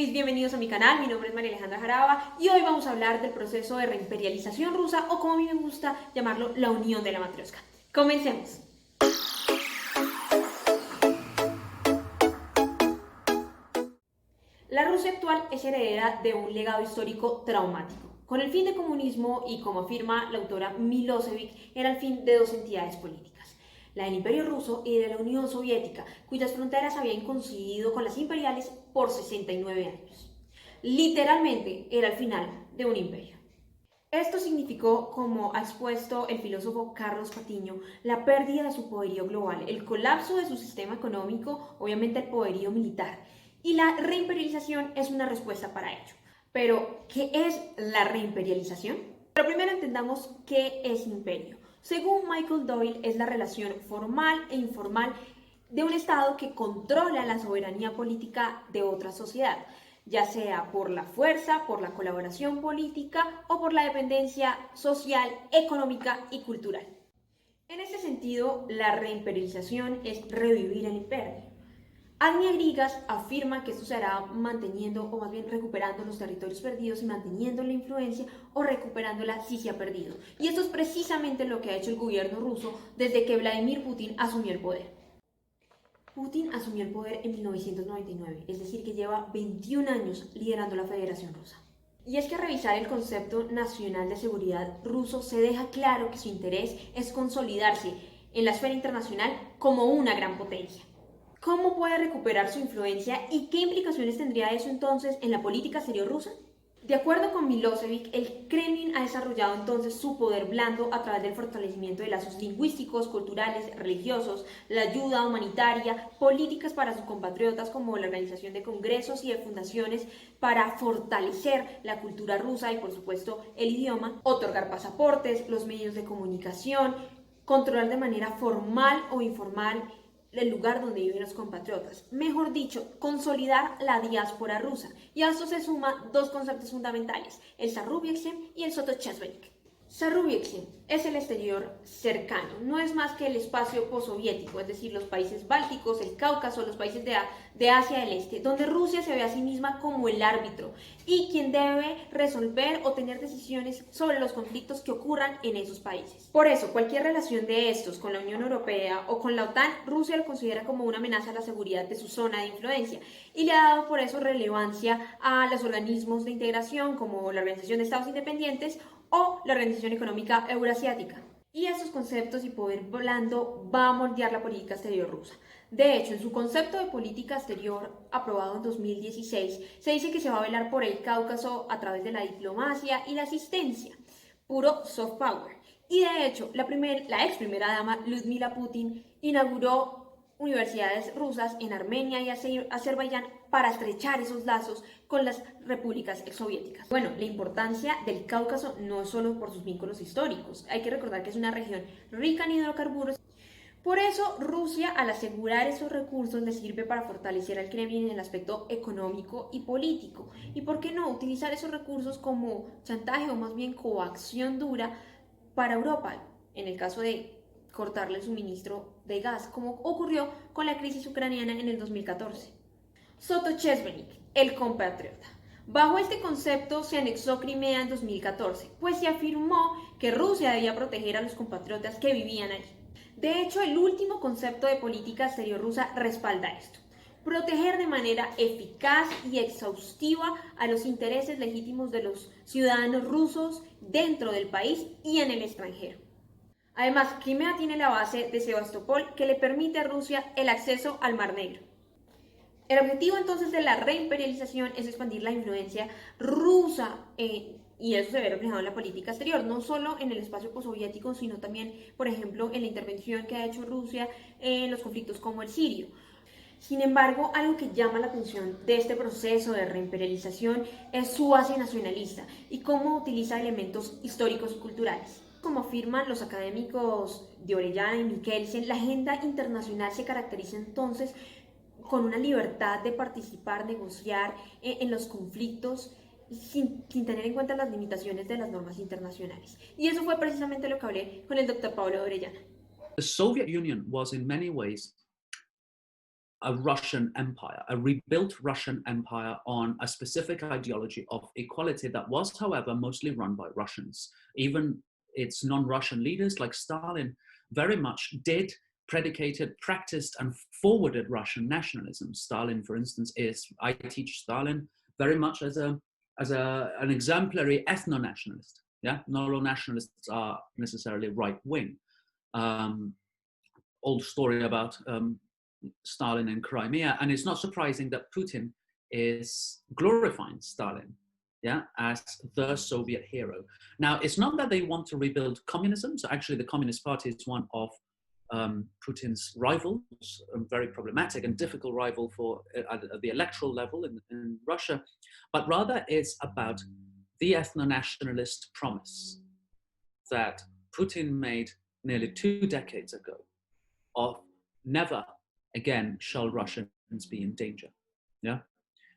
babies, bienvenidos a mi canal, mi nombre es María Alejandra Jaraba y hoy vamos a hablar del proceso de reimperialización rusa o como a mí me gusta llamarlo, la unión de la matrioshka. Comencemos. La Rusia actual es heredera de un legado histórico traumático. Con el fin del comunismo y como afirma la autora Michelsen, era el fin de dos entidades políticas, la del Imperio ruso y de la Unión Soviética, cuyas fronteras habían coincidido con las imperiales por 69 años. Literalmente era el final de un imperio. Esto significó, como ha expuesto el filósofo Carlos Patiño, la pérdida de su poderío global, el colapso de su sistema económico, obviamente el poderío militar, y la reimperialización es una respuesta para ello. Pero, ¿qué es la reimperialización? Pero primero entendamos qué es imperio. Según Michael Doyle, es la relación formal e informal de un Estado que controla la soberanía política de otra sociedad, ya sea por la fuerza, por la colaboración política o por la dependencia social, económica y cultural. En este sentido, la reimperialización es revivir el imperio. Grigas afirma que esto se hará manteniendo o más bien recuperando los territorios perdidos y manteniendo la influencia o recuperándola si se ha perdido. Y esto es precisamente lo que ha hecho el gobierno ruso desde que Vladimir Putin asumió el poder. Putin asumió el poder en 1999, es decir, que lleva 21 años liderando la Federación Rusa. Y es que al revisar el concepto nacional de seguridad ruso se deja claro que su interés es consolidarse en la esfera internacional como una gran potencia. ¿Cómo puede recuperar su influencia y qué implicaciones tendría eso entonces en la política exterior rusa? De acuerdo con Michelsen, el Kremlin ha desarrollado entonces su poder blando a través del fortalecimiento de lazos lingüísticos, culturales, religiosos, la ayuda humanitaria, políticas para sus compatriotas como la organización de congresos y de fundaciones para fortalecer la cultura rusa y por supuesto el idioma, otorgar pasaportes, los medios de comunicación, controlar de manera formal o informal el lugar donde viven los compatriotas. Mejor dicho, consolidar la diáspora rusa. Y a esto se suman dos conceptos fundamentales, el Reassessment y el Sotochezhnik. Reassessment es el exterior cercano, no es más que el espacio postsoviético, es decir, los países bálticos, el Cáucaso, los países de Asia del Este, donde Rusia se ve a sí misma como el árbitro y quien debe resolver o tener decisiones sobre los conflictos que ocurran en esos países. Por eso, cualquier relación de estos con la Unión Europea o con la OTAN, Rusia lo considera como una amenaza a la seguridad de su zona de influencia y le ha dado por eso relevancia a los organismos de integración como la Organización de Estados Independientes o la Organización Económica Eurasiática. Y esos conceptos y poder blando va a moldear la política exterior rusa. De hecho, en su concepto de política exterior aprobado en 2016, se dice que se va a velar por el Cáucaso a través de la diplomacia y la asistencia, puro soft power. Y de hecho, la ex primera dama Vladimir Putin inauguró universidades rusas en Armenia y Azerbaiyán para estrechar esos lazos con las repúblicas exsoviéticas. Bueno, la importancia del Cáucaso no es solo por sus vínculos históricos, hay que recordar que es una región rica en hidrocarburos. Por eso, Rusia, al asegurar esos recursos, le sirve para fortalecer al Kremlin en el aspecto económico y político. ¿Y por qué no utilizar esos recursos como chantaje o más bien coacción dura para Europa, en el caso de cortarle el suministro de gas, como ocurrió con la crisis ucraniana en el 2014. Sotochezhnik, el compatriota. Bajo este concepto se anexó Crimea en 2014, pues se afirmó que Rusia debía proteger a los compatriotas que vivían allí. De hecho, el último concepto de política exterior rusa respalda esto: proteger de manera eficaz y exhaustiva a los intereses legítimos de los ciudadanos rusos dentro del país y en el extranjero. Además, Crimea tiene la base de Sebastopol que le permite a Rusia el acceso al Mar Negro. El objetivo entonces de la reimperialización es expandir la influencia rusa y eso se ve reflejado en la política exterior, no solo en el espacio postsoviético, sino también, por ejemplo, en la intervención que ha hecho Rusia en los conflictos como el sirio. Sin embargo, algo que llama la atención de este proceso de reimperialización es su base nacionalista y cómo utiliza elementos históricos y culturales. Como afirman los académicos de Orellana y Michelsen, la agenda internacional se caracteriza entonces con una libertad de participar, negociar en los conflictos sin tener en cuenta las limitaciones de las normas internacionales. Y eso fue precisamente lo que hablé con el Dr. Pablo de Orellana. The Soviet Union was in many ways a Russian empire, a rebuilt Russian empire on a specific ideology of equality that was, however, mostly run by Russians. Even its non-Russian leaders like Stalin very much did, predicated, practiced, and forwarded Russian nationalism. Stalin, for instance, I teach Stalin very much as an exemplary ethno-nationalist. Yeah, not all nationalists are necessarily right-wing. Old story about Stalin in Crimea, and it's not surprising that Putin is glorifying Stalin, yeah, as the Soviet hero. Now, it's not that they want to rebuild communism. So actually, the Communist Party is one of Putin's rivals, a very problematic and difficult rival for at the electoral level in Russia, but rather it's about the ethno-nationalist promise that Putin made nearly 2 decades ago of never again shall Russians be in danger. Yeah,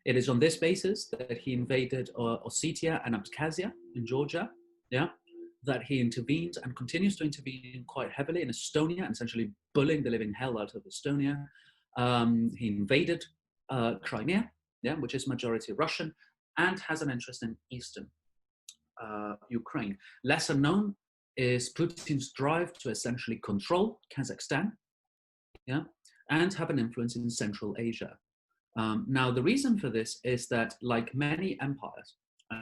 it is on this basis that he invaded Ossetia and Abkhazia in Georgia. Yeah, that he intervened and continues to intervene quite heavily in Estonia, and essentially bullying the living hell out of Estonia. He invaded Crimea, yeah, which is majority Russian, and has an interest in eastern Ukraine. Lesser known is Putin's drive to essentially control Kazakhstan, yeah, and have an influence in Central Asia. Now, the reason for this is that, like many empires,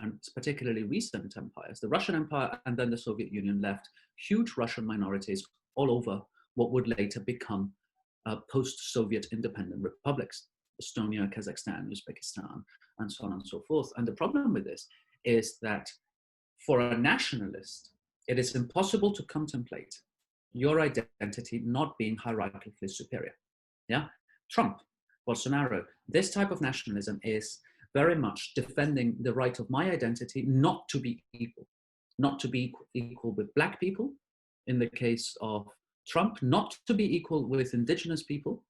and particularly recent empires, the Russian Empire and then the Soviet Union left huge Russian minorities all over what would later become post-Soviet independent republics, Estonia, Kazakhstan, Uzbekistan, and so on and so forth. And the problem with this is that for a nationalist, it is impossible to contemplate your identity not being hierarchically superior. Yeah, Trump, Bolsonaro, this type of nationalism is very much defending the right of my identity not to be equal, not to be equal with Black people, in the case of Trump, not to be equal with indigenous people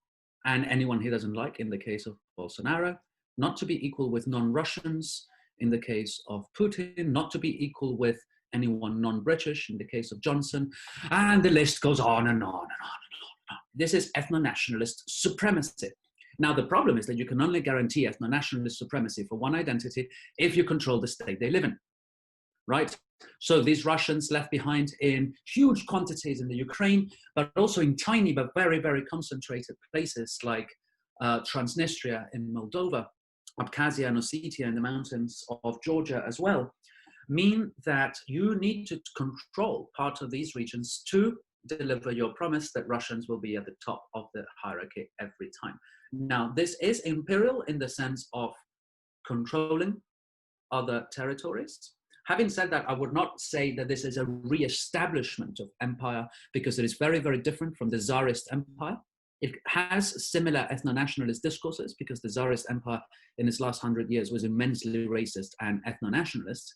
and anyone he doesn't like, in the case of Bolsonaro, not to be equal with non-Russians, in the case of Putin, not to be equal with anyone non-British, in the case of Johnson, and the list goes on and on and on and on and on. This is ethno-nationalist supremacy. Now, the problem is that you can only guarantee ethno-nationalist supremacy for one identity if you control the state they live in, right? So these Russians left behind in huge quantities in the Ukraine, but also in tiny but very, very concentrated places like Transnistria in Moldova, Abkhazia and Ossetia in the mountains of Georgia as well, mean that you need to control part of these regions to deliver your promise that Russians will be at the top of the hierarchy every time. Now, this is imperial in the sense of controlling other territories. Having said that, I would not say that this is a re-establishment of empire, because it is very, very different from the Tsarist empire. It has similar ethno-nationalist discourses, because the Tsarist empire in its last 100 years was immensely racist and ethno-nationalist.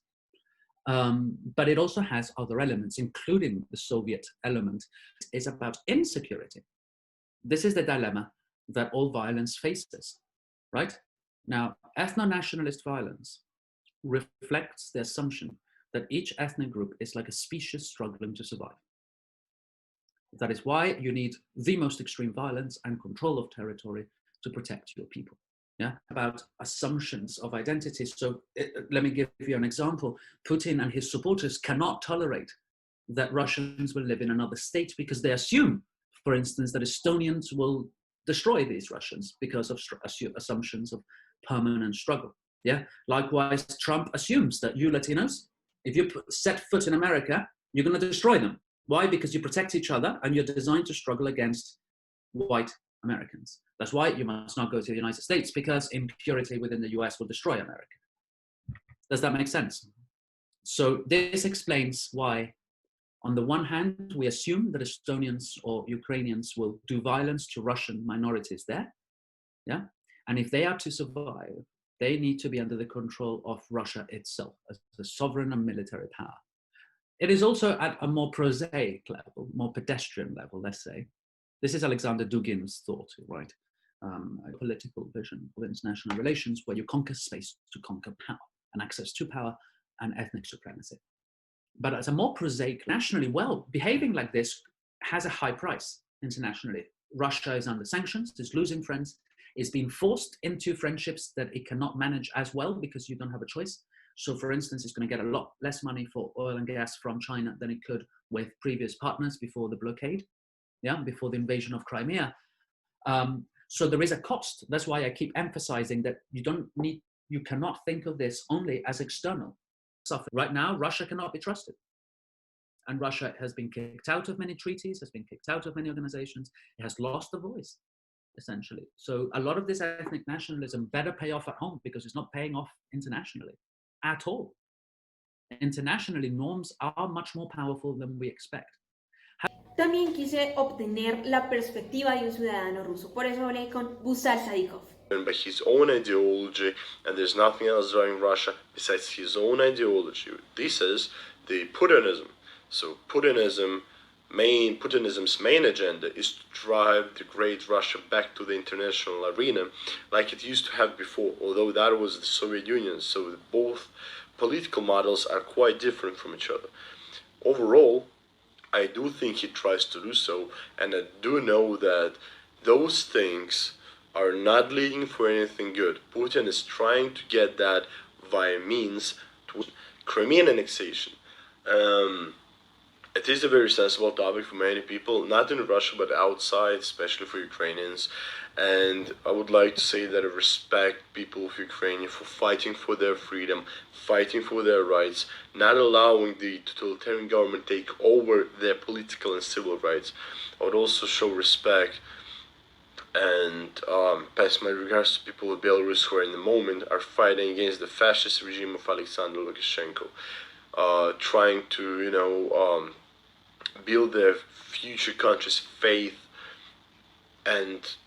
But it also has other elements, including the Soviet element. It's about insecurity. This is the dilemma that all violence faces, right? Now, ethno-nationalist violence reflects the assumption that each ethnic group is like a species struggling to survive. That is why you need the most extreme violence and control of territory to protect your people. Yeah, about assumptions of identity. So let me give you an example. Putin and his supporters cannot tolerate that Russians will live in another state, because they assume, for instance, that Estonians will destroy these Russians because of assumptions of permanent struggle. Yeah. Likewise, Trump assumes that you Latinos, if you set foot in America, you're going to destroy them. Why? Because you protect each other and you're designed to struggle against white Americans. That's why you must not go to the United States, because impurity within the US will destroy America. Does that make sense? So this explains why, on the one hand, we assume that Estonians or Ukrainians will do violence to Russian minorities there. Yeah. And if they are to survive, they need to be under the control of Russia itself as a sovereign and military power. It is also at a more prosaic level, more pedestrian level, let's say. This is Alexander Dugin's thought, right? A political vision of international relations where you conquer space to conquer power and access to power and ethnic supremacy. But as a more prosaic, nationally, well, behaving like this has a high price internationally. Russia is under sanctions, is losing friends, is being forced into friendships that it cannot manage as well because you don't have a choice. So for instance, it's going to get a lot less money for oil and gas from China than it could with previous partners before the blockade, before the invasion of Crimea. So there is a cost. That's why I keep emphasizing that you cannot think of this only as external. Right now, Russia cannot be trusted. And Russia has been kicked out of many treaties, has been kicked out of many organizations. It has lost a voice, essentially. So a lot of this ethnic nationalism better pay off at home because it's not paying off internationally at all. Internationally, norms are much more powerful than we expect. También quise obtener la perspectiva de un ciudadano ruso. Por eso hablé con Gusal Sadikov. By his own ideology, and there's nothing else driving Russia besides his own ideology. This is the Putinism. So Putinism's main agenda is to drive the great Russia back to the international arena like it used to have before, although that was the Soviet Union, so both political models are quite different from each other. Overall, I do think he tries to do so, and I do know that those things are not leading for anything good. Putin is trying to get that via means to Crimean annexation. It is a very sensible topic for many people, not in Russia but outside, especially for Ukrainians. And I would like to say that I respect people of Ukraine for fighting for their freedom, fighting for their rights, not allowing the totalitarian government take over their political and civil rights. I would also show respect and pass my regards to people of Belarus who are in the moment are fighting against the fascist regime of Alexander Lukashenko, trying to build their future country's faith and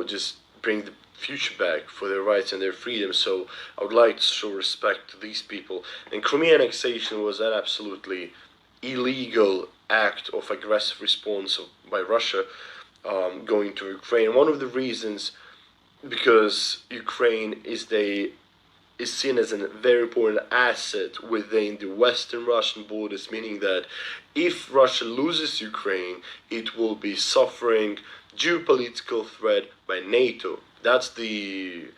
just bring the future back for their rights and their freedom. So I would like to show respect to these people. And Crimea annexation was an absolutely illegal act of aggressive response by Russia going to Ukraine. One of the reasons, because Ukraine is seen as a very important asset within the Western Russian borders, meaning that if Russia loses Ukraine, it will be suffering geopolitical threat by NATO. That's the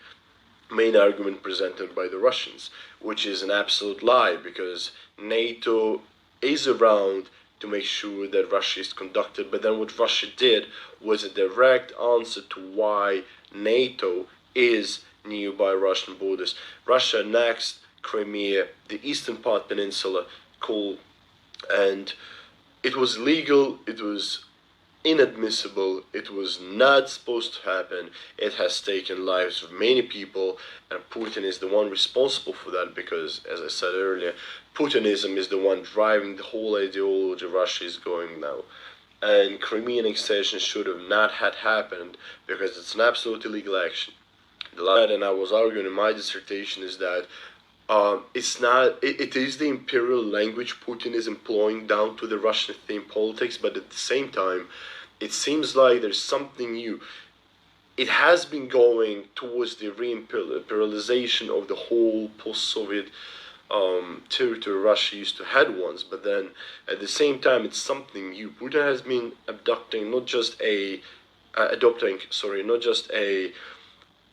main argument presented by the Russians, which is an absolute lie, because NATO is around to make sure that Russia is conducted. But then what Russia did was a direct answer to why NATO is nearby Russian borders. Russia annexed Crimea, the eastern part peninsula, and it was legal, it was inadmissible, it was not supposed to happen. It has taken lives of many people, and Putin is the one responsible for that, because, as I said earlier, Putinism is the one driving the whole ideology Russia is going now. And Crimean annexation should have not had happened, because it's an absolute illegal action. The last, and I was arguing in my dissertation, is that it is the imperial language Putin is employing down to the Russian theme politics, but at the same time, it seems like there's something new. It has been going towards the re-imperialization of the whole post-Soviet territory Russia used to had once, but then at the same time, it's something new. Putin has been adopting not just a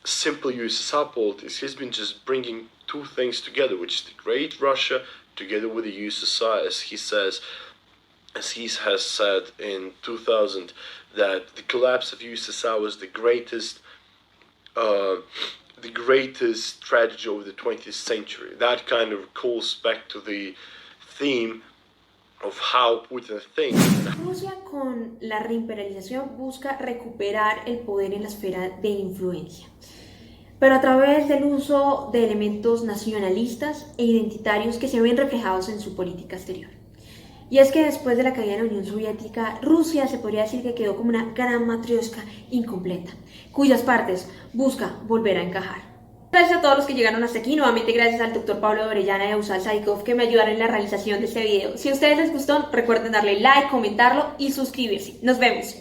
simple USSR politics. He's been just bringing two things together, which is the great Russia together with the USSR, as he has said in 2000, that the collapse of USSR was the greatest tragedy of the 20th century. That kind of calls back to the theme of how Putin thinks. Rusia, con la reimperialización, busca recuperar el poder en la esfera de influencia, pero a través del uso de elementos nacionalistas e identitarios que se ven reflejados en su política exterior. Y es que después de la caída de la Unión Soviética, Rusia se podría decir que quedó como una gran matrioshka incompleta, cuyas partes busca volver a encajar. Gracias a todos los que llegaron hasta aquí, nuevamente gracias al Dr. Pablo Orellana y a Gusal Sadikov que me ayudaron en la realización de este video. Si a ustedes les gustó, recuerden darle like, comentarlo y suscribirse. Nos vemos.